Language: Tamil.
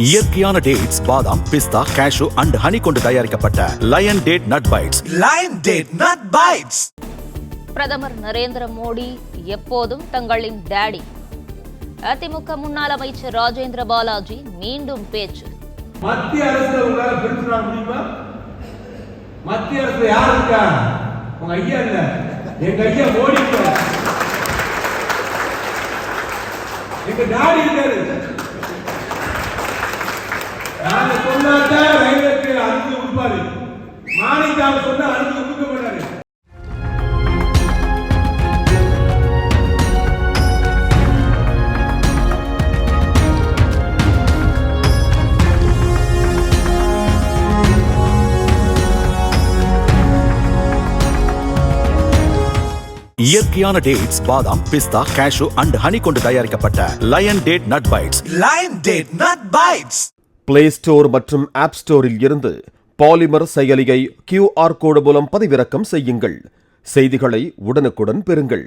இயற்கையான டேட்ஸ், பாதாம், பிஸ்தா, கேஷு அண்ட் ஹனி கொண்டு தயாரிக்கப்பட்ட lion date nut bites. Lion date nut bites. பிரதமர் நரேந்திர மோடி எப்போதும் தங்களின் டாடி. அதிமுக முன்னாள் அமைச்சர் ராஜேந்திர பாலாஜி மீண்டும் பேச்சு. மத்திய அரசு உங்களால பிரிச்சுட முடியுமா? மத்திய அரசு யார் இருக்கா? உங்க ஐயா இல்ல, எங்க ஐயா மோடி இருக்காரு, எங்க டாடி இருக்காரு. நாங்க சொன்னாதான் ரயில்வேக்கு அனுப்பி கொடுப்பாரு, மாணிக்காக சொன்னா அனுப்பி கொடுக்க மாட்டாரு. இயற்கையான டேட்ஸ், பாதாம், பிஸ்தா, கேஷு அண்ட் ஹனி கொண்டு தயாரிக்கப்பட்ட lion date nut bites. Lion date nut bites. Play store மற்றும் ஆப் ஸ்டோரில் இருந்து பாலிமர் செயலியை QR கோடு மூலம் பதிவிறக்கம் செய்யுங்கள். செய்திகளை உடனுக்குடன் பெறுங்கள்.